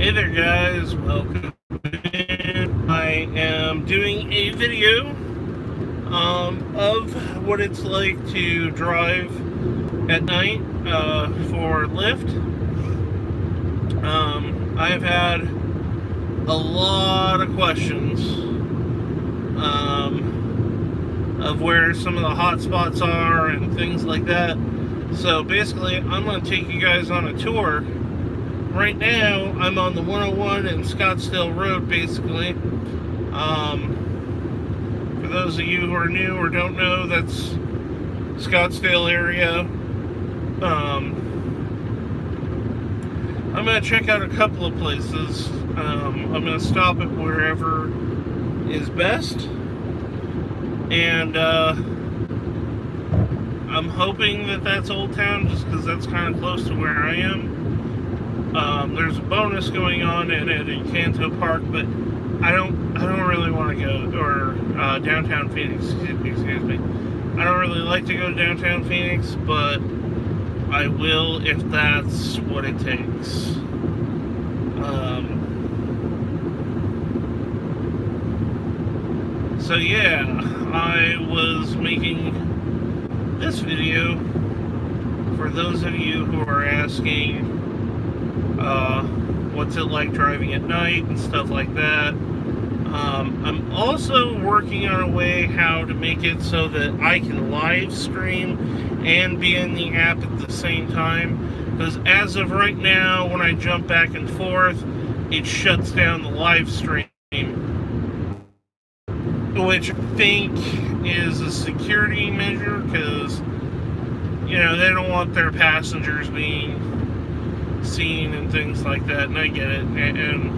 Hey there guys, welcome in. I am doing a video of what it's like to drive at night for Lyft. I've had a lot of questions of where some of the hot spots are and things like that. So basically, I'm going to take you guys on a tour. Right now, I'm on the 101 and Scottsdale Road, basically. For those of you who are new or don't know, that's Scottsdale area. I'm going to check out a couple of places. I'm going to stop at wherever is best. And I'm hoping that that's Old Town, just because that's kind of close to where I am. There's a bonus going on at Canto Park, but I don't really want to go, or downtown Phoenix, excuse me. I don't really like to go to downtown Phoenix, but I will if that's what it takes. So yeah, I was making this video for those of you who are asking what's it like driving at night and stuff like that. I'm also working on a way how to make it so that I can live stream and be in the app at the same time, because as of right now, when I jump back and forth, it shuts down the live stream, which I think is a security measure, because they don't want their passengers being seen and things like that, and I get it. And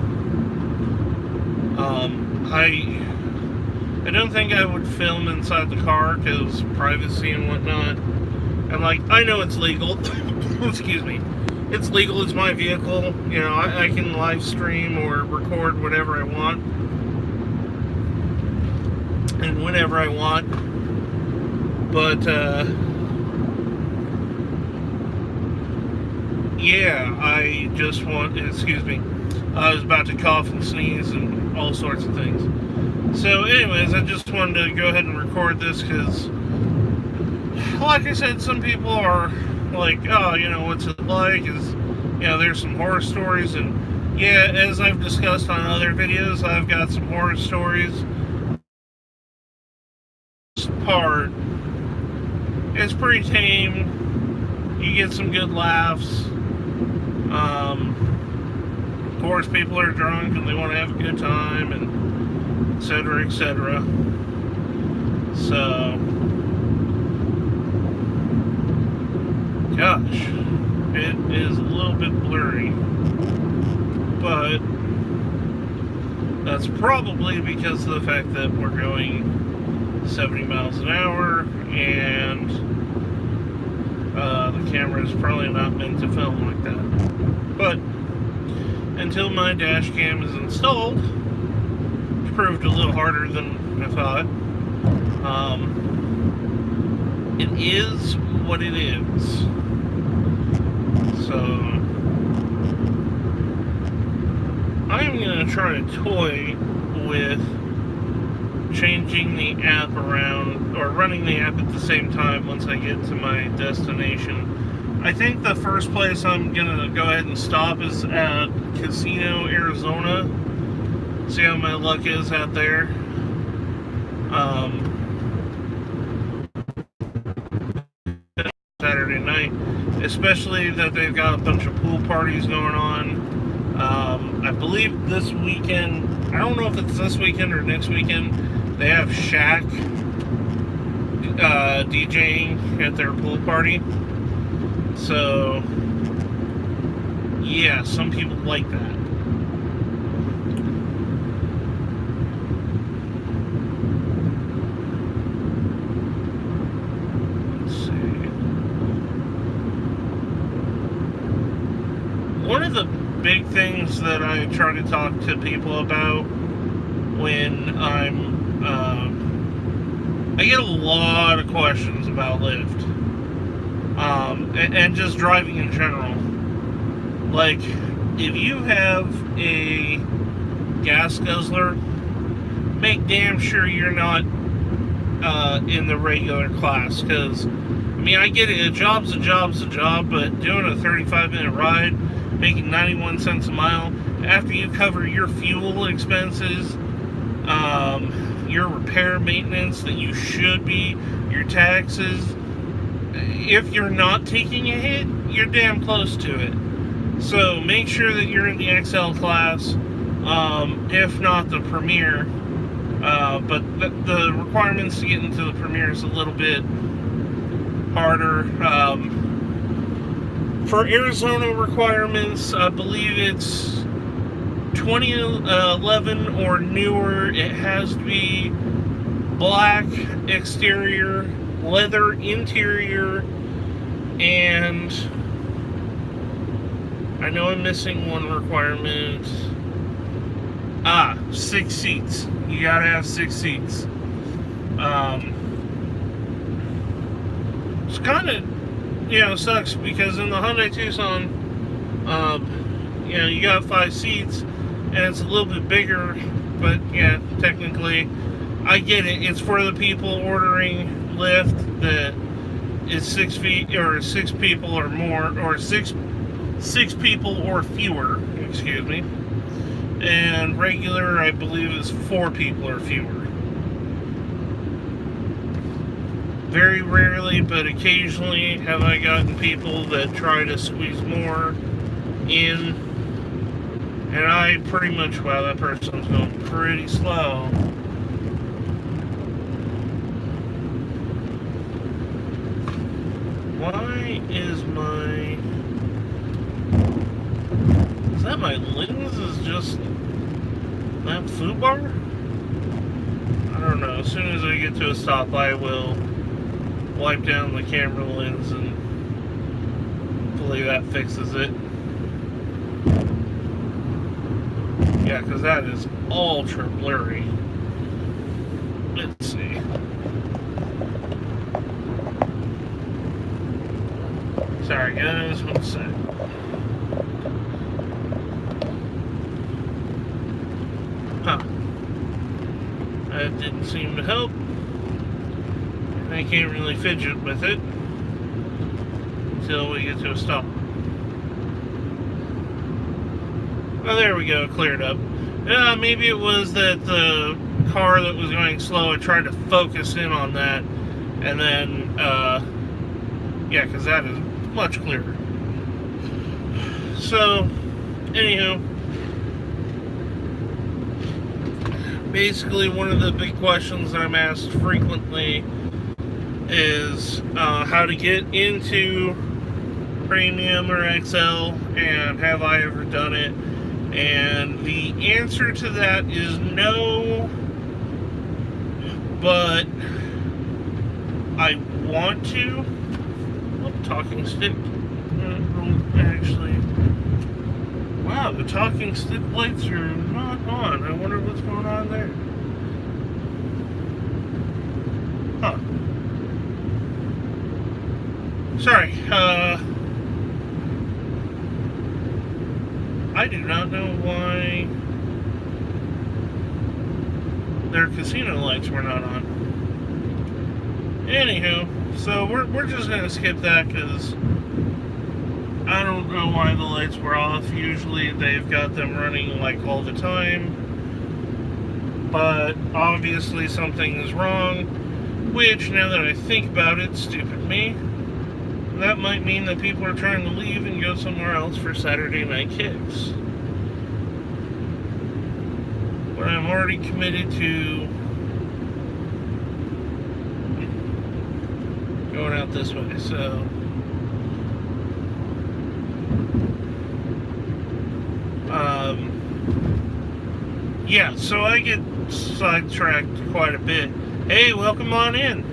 I don't think I would film inside the car because privacy and whatnot. And I know it's legal. Excuse me. It's legal. It's my vehicle. I can live stream or record whatever I want and whenever I want. But yeah, I just want, excuse me, I was about to cough and sneeze and all sorts of things. So anyways, I just wanted to go ahead and record this because, like I said, some people are like, oh, what's it like? There's some horror stories, and yeah, as I've discussed on other videos, I've got some horror stories. This part is pretty tame. You get some good laughs. Of course, people are drunk and they want to have a good time, and etc., etc. So, gosh, it is a little bit blurry, but that's probably because of the fact that we're going 70 miles an hour, and the camera is probably not meant to film like that. But until my dash cam is installed, it proved a little harder than I thought. It is what it is. So I'm going to try to toy with changing the app around, or running the app at the same time once I get to my destination. I think the first place I'm gonna go ahead and stop is at Casino, Arizona. See how my luck is out there. Saturday night, especially that they've got a bunch of pool parties going on. I believe this weekend, I don't know if it's this weekend or next weekend, they have Shaq DJing at their pool party. So, yeah, some people like that. Let's see. One of the big things that I try to talk to people about when I get a lot of questions about Lyft. And just driving in general. Like, if you have a gas guzzler, make damn sure you're not in the regular class, because, I mean, I get it, a job's a job, but doing a 35-minute ride, making 91 cents a mile, after you cover your fuel expenses, your repair maintenance that you should be, your taxes, if you're not taking a hit, you're damn close to it. So make sure that you're in the XL class, if not the Premier. But the requirements to get into the Premier is a little bit harder. For Arizona requirements, I believe it's 2011 or newer. It has to be black exterior, leather interior, and I know I'm missing one requirement. 6 seats. You gotta have 6 seats. It's kind of, sucks, because in the Hyundai Tucson, you got 5 seats, and it's a little bit bigger, but yeah, technically, I get it. It's for the people ordering Lyft that is 6 feet, or 6 people or more, or six people or fewer, excuse me. And regular, I believe, is 4 people or fewer. Very rarely, but occasionally, have I gotten people that try to squeeze more in, and I pretty much, wow, that person's going pretty slow. Why is that my lens is just that food bar? I don't know. As soon as I get to a stop, I will wipe down the camera lens, and hopefully that fixes it. Yeah, because that is ultra blurry. Let's see. Sorry guys, one sec. That didn't seem to help. I can't really fidget with it until we get to a stop. Oh, there we go, cleared up. Maybe it was that the car that was going slow, I tried to focus in on that, and then, yeah, because that is much clearer. So, anywho, basically one of the big questions that I'm asked frequently is how to get into Premium or XL, and have I ever done it? And the answer to that is no, but I want to. Oh, talking stick. Actually, wow, the talking stick lights are not on. I wonder what's going on there. Huh. Sorry, I do not know why their casino lights were not on. Anywho, so we're just gonna skip that, because I don't know why the lights were off. Usually they've got them running like all the time, but obviously something is wrong, which, now that I think about it, stupid me, that might mean that people are trying to leave and go somewhere else for Saturday night kicks. But I'm already committed to going out this way, so yeah, so I get sidetracked quite a bit. Hey, welcome on in.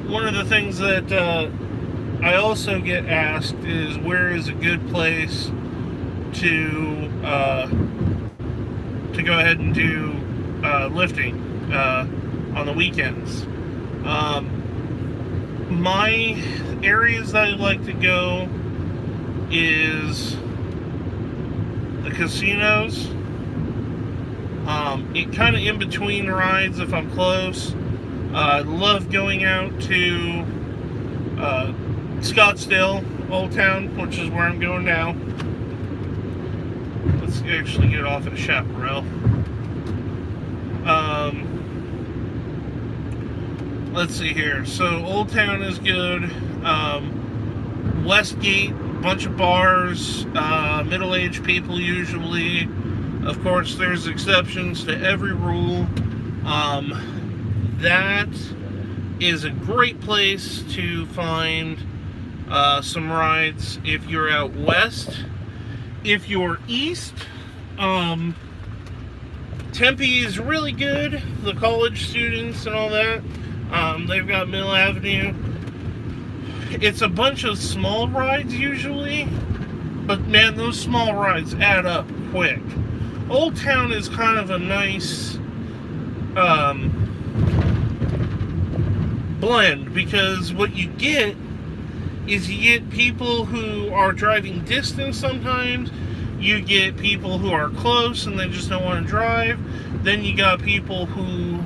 One of the things that I also get asked is, where is a good place to go ahead and do lifting on the weekends. My areas that I like to go is the casinos. It kind of in between rides if I'm close. I love going out to Scottsdale, Old Town, which is where I'm going now. Let's actually get off at Chaparral. Let's see here. So Old Town is good. Westgate, bunch of bars, middle-aged people usually. Of course, there's exceptions to every rule. That is a great place to find some rides if you're out west. If you're east, Tempe is really good. The college students and all that. They've got Mill Avenue. It's a bunch of small rides usually, but man, those small rides add up quick. Old Town is kind of a nice blend, because what you get is you get people who are driving distance sometimes, you get people who are close and they just don't want to drive, then you got people who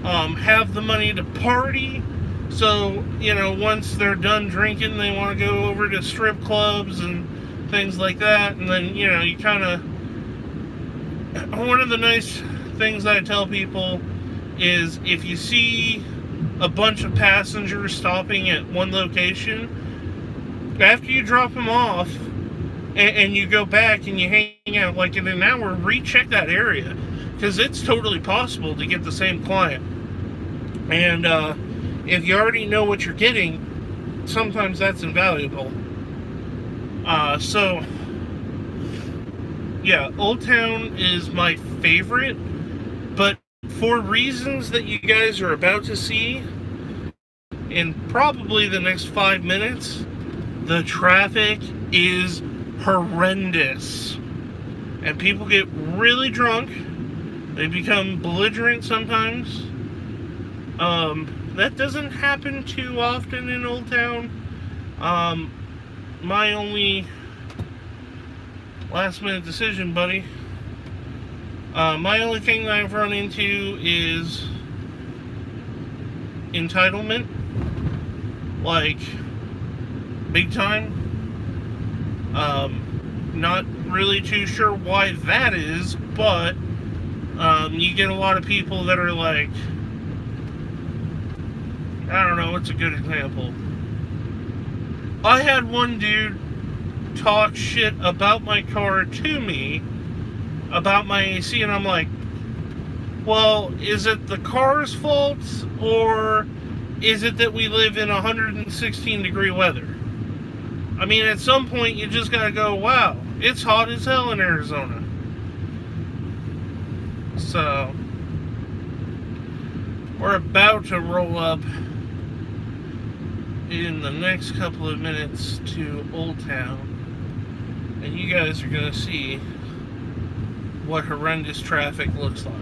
have the money to party, so, you know, once they're done drinking, they want to go over to strip clubs and things like that, and then, you know, you kind of... One of the nice things I tell people is if you see a bunch of passengers stopping at one location, after you drop them off and you go back and you hang out like in an hour, recheck that area, because it's totally possible to get the same client. And if you already know what you're getting, sometimes that's invaluable. So yeah, Old Town is my favorite, but for reasons that you guys are about to see in probably the next 5 minutes, the traffic is horrendous. And people get really drunk. They become belligerent sometimes. That doesn't happen too often in Old Town. My only last minute decision, buddy. My only thing that I've run into is entitlement. Like, big time. Not really too sure why that is, but you get a lot of people that are like, I don't know, what's a good example? I had one dude talk shit about my car to me, about my AC, and I'm like, well, is it the car's fault, or is it that we live in 116 degree weather? I mean, at some point you just gotta go, wow, it's hot as hell in Arizona. So we're about to roll up in the next couple of minutes to Old Town, and you guys are gonna see what horrendous traffic looks like.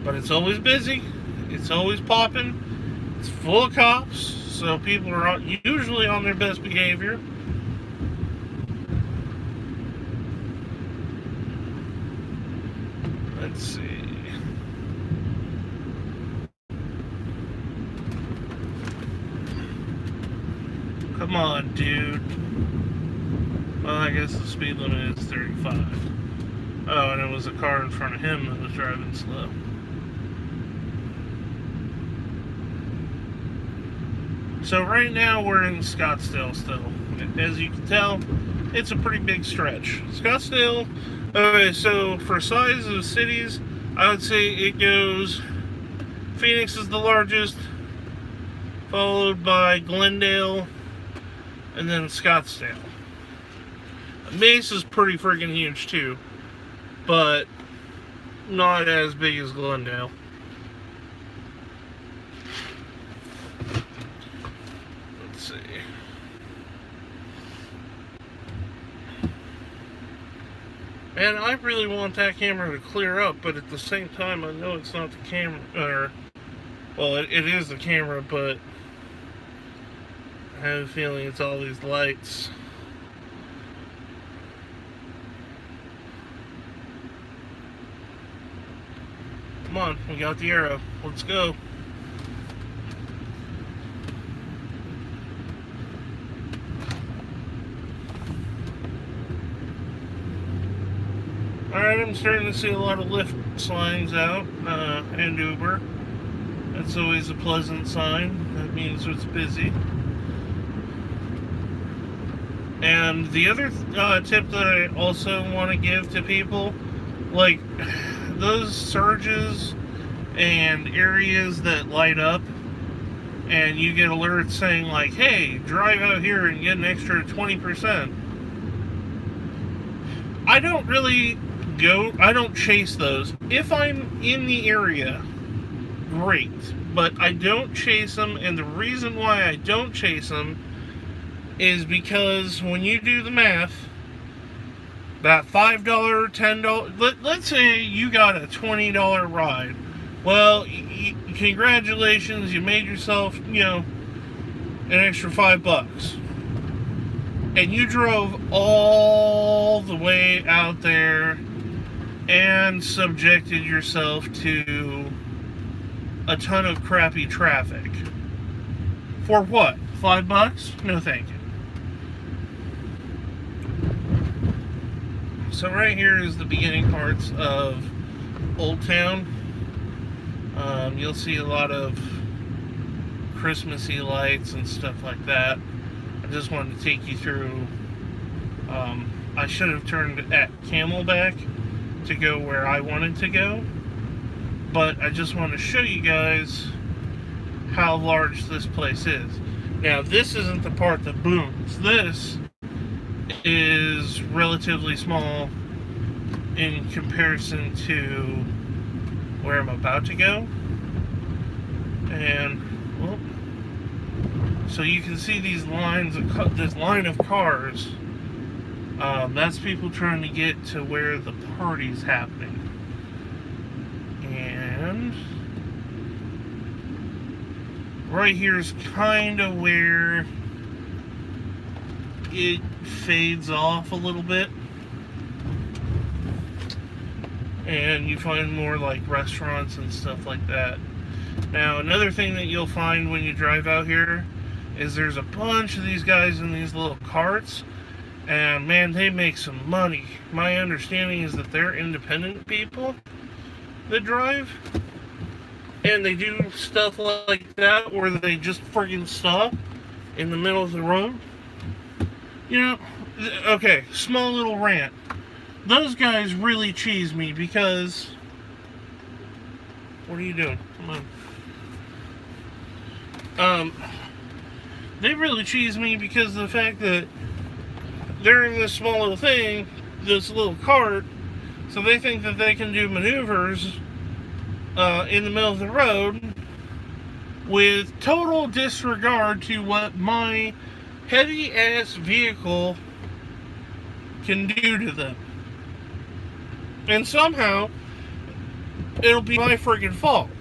But it's always busy, it's always popping, it's full of cops, so people are usually on their best behavior. Let's see. Come on, dude. Well, I guess the speed limit is 35. Oh, and it was a car in front of him that was driving slow. So right now we're in Scottsdale still. As you can tell, it's a pretty big stretch. Scottsdale, okay, so for size of cities, I would say it goes, Phoenix is the largest, followed by Glendale, and then Scottsdale. Mesa's pretty freaking huge too, but not as big as Glendale. Let's see. Man, I really want that camera to clear up, but at the same time, I know it's not the camera, or, well, it is the camera, but I have a feeling it's all these lights. Come on, we got the arrow. Let's go. Alright, I'm starting to see a lot of Lyft signs out, and Uber. That's always a pleasant sign. That means it's busy. And the other tip that I also want to give to people, like those surges and areas that light up and you get alerts saying like, hey, drive out here and get an extra 20%. I don't chase those. If I'm in the area, great, but I don't chase them, and the reason why I don't chase them is because when you do the math, that $5, $10, let's say you got a $20 ride. Well, congratulations, you made yourself, an extra $5. And you drove all the way out there and subjected yourself to a ton of crappy traffic. For what? $5? No thank you. So right here is the beginning parts of Old Town. You'll see a lot of Christmassy lights and stuff like that. I just wanted to take you through. I should have turned at Camelback to go where I wanted to go, but I just want to show you guys how large this place is. Now, this isn't the part that booms. This is relatively small in comparison to where I'm about to go. And, well, so you can see these lines of this line of cars. That's people trying to get to where the party's happening. And right here's kind of where it fades off a little bit, and you find more like restaurants and stuff like that. Now, another thing that you'll find when you drive out here is there's a bunch of these guys in these little carts, and man, they make some money. My understanding is that they're independent people that drive, and they do stuff like that where they just friggin' stop in the middle of the road. Okay, small little rant. Those guys really cheese me because... What are you doing? Come on. They really cheese me because of the fact that they're in this small little thing, this little cart, so they think that they can do maneuvers in the middle of the road with total disregard to what my heavy-ass vehicle can do to them. And somehow, it'll be my friggin' fault.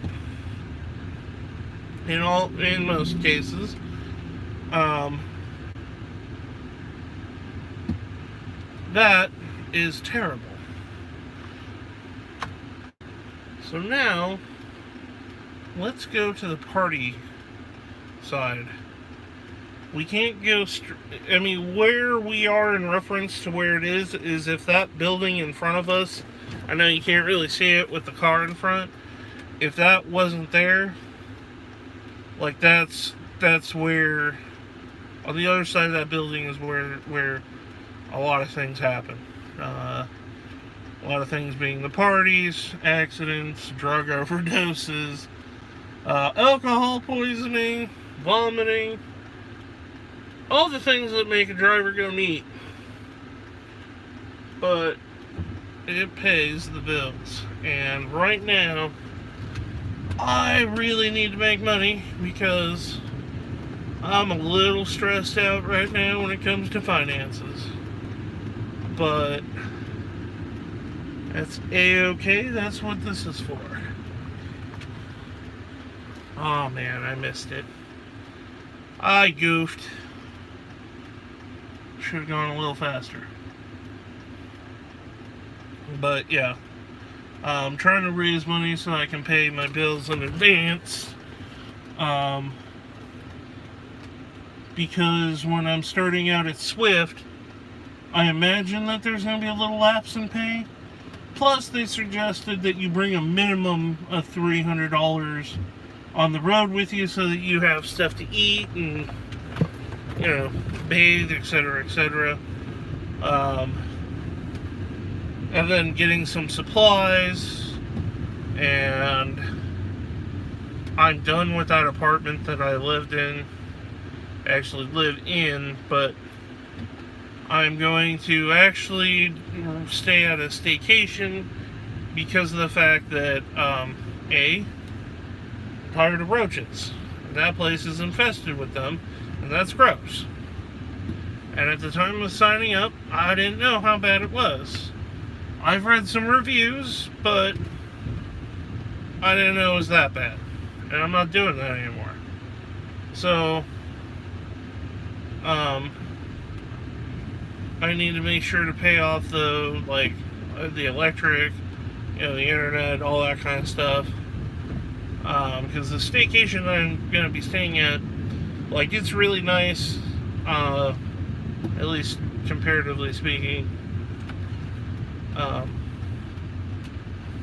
In most cases. That is terrible. So now, let's go to the party side. We can't go where we are in reference to where it is if that building in front of us, I know you can't really see it with the car in front, if that wasn't there, like that's where, on the other side of that building is where a lot of things happen. A lot of things being the parties, accidents, drug overdoses, alcohol poisoning, vomiting, all the things that make a driver go neat. But it pays the bills. And right now, I really need to make money because I'm a little stressed out right now when it comes to finances. But that's A-okay. That's what this is for. Oh man, I missed it. I goofed. Should have gone a little faster. But yeah, I'm trying to raise money so I can pay my bills in advance. Because when I'm starting out at Swift, I imagine that there's going to be a little lapse in pay. Plus, they suggested that you bring a minimum of $300 on the road with you so that you have stuff to eat and, bathe, etc., etc. And then getting some supplies. And I'm done with that apartment that I live in, but I'm going to actually stay at a staycation because of the fact that, I'm tired of roaches. That place is infested with them, and that's gross. And at the time of signing up, I didn't know how bad it was. I've read some reviews, but I didn't know it was that bad. And I'm not doing that anymore. So, I need to make sure to pay off the electric, the internet, all that kind of stuff. Because the staycation that I'm going to be staying at, it's really nice, at least comparatively speaking.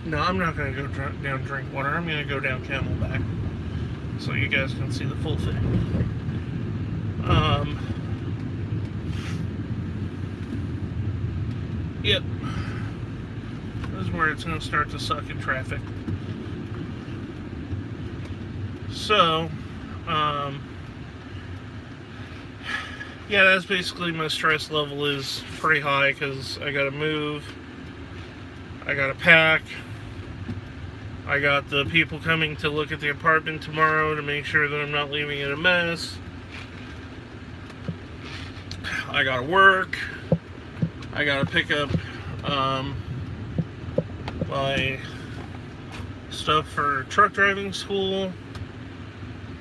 No, I'm not going to go down drink water. I'm going to go down Camelback so you guys can see the full thing. Yep. This is where it's going to start to suck in traffic. So, yeah, that's basically my stress level is pretty high because I got to move, I got to pack, I got the people coming to look at the apartment tomorrow to make sure that I'm not leaving it a mess. I got to work. I got to pick up my stuff for truck driving school.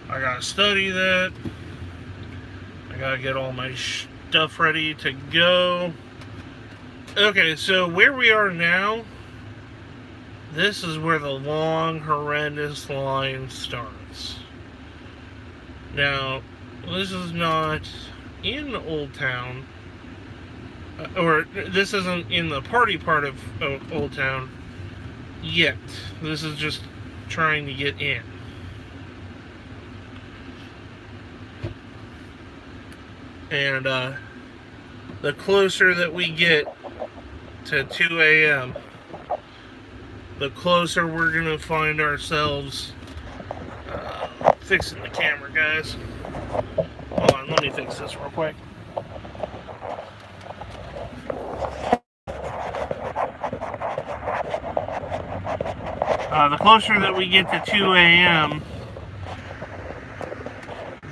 I got to study that. I got to get all my stuff ready to go. Okay, so where we are now, this is where the long, horrendous line starts. Now, this is not in Old Town, or this isn't in the party part of Old Town yet. This is just trying to get in. And the closer that we get to 2 a.m., the closer we're going to find ourselves fixing the camera, guys. Hold on, let me fix this real quick. The closer that we get to 2 a.m.,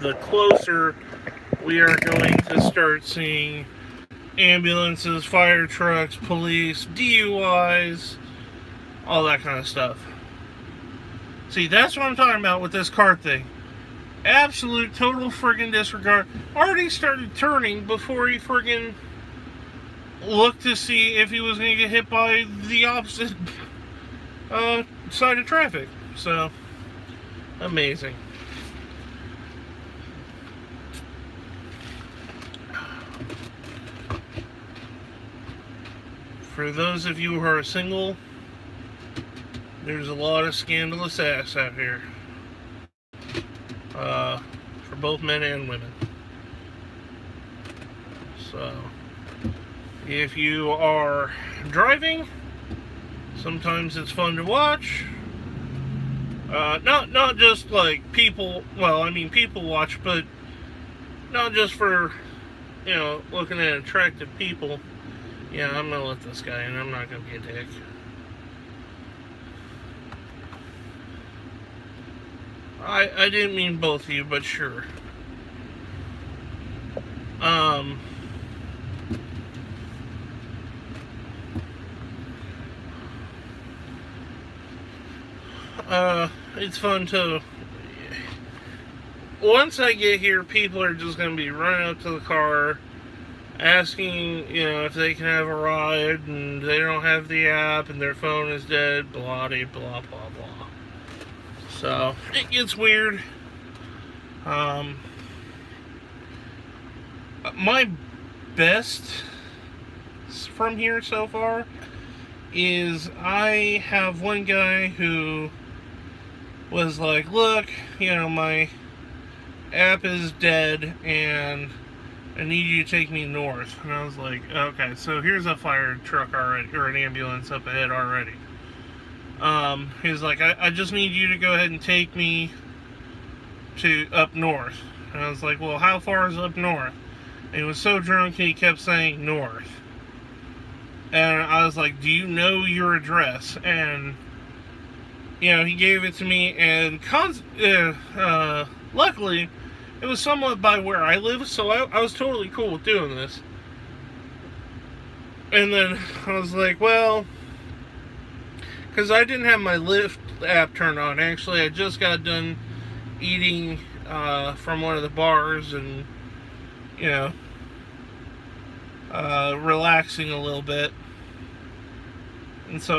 the closer we are going to start seeing ambulances, fire trucks, police, DUIs, all that kind of stuff. See, that's what I'm talking about with this car thing. Absolute, total friggin' disregard. Already started turning before he friggin' looked to see if he was going to get hit by the opposite side of traffic. So, amazing. For those of you who are single, there's a lot of scandalous ass out here. For both men and women. So, if you are driving, sometimes it's fun to watch. Not just like people, well, I mean people watch, but not just for, looking at attractive people. Yeah, I'm gonna let this guy in. I'm not gonna be a dick. I didn't mean both of you, but sure. It's fun to... Once I get here, people are just gonna be running up to the car, asking, if they can have a ride, and they don't have the app, and their phone is dead, blah, blah, blah, blah, blah. So, it gets weird. My best from here so far is I have one guy who was like, look, my app is dead and I need you to take me north. And I was like, okay, so here's a fire truck already, or an ambulance up ahead already. He's like, I just need you to go ahead and take me to up north. And I was like, well, how far is up north? And he was so drunk he kept saying north. And I was like, do you know your address? And, he gave it to me, and luckily, it was somewhat by where I live, so I was totally cool with doing this. And then I was like, well, because I didn't have my Lyft app turned on. Actually, I just got done eating from one of the bars and, relaxing a little bit. And so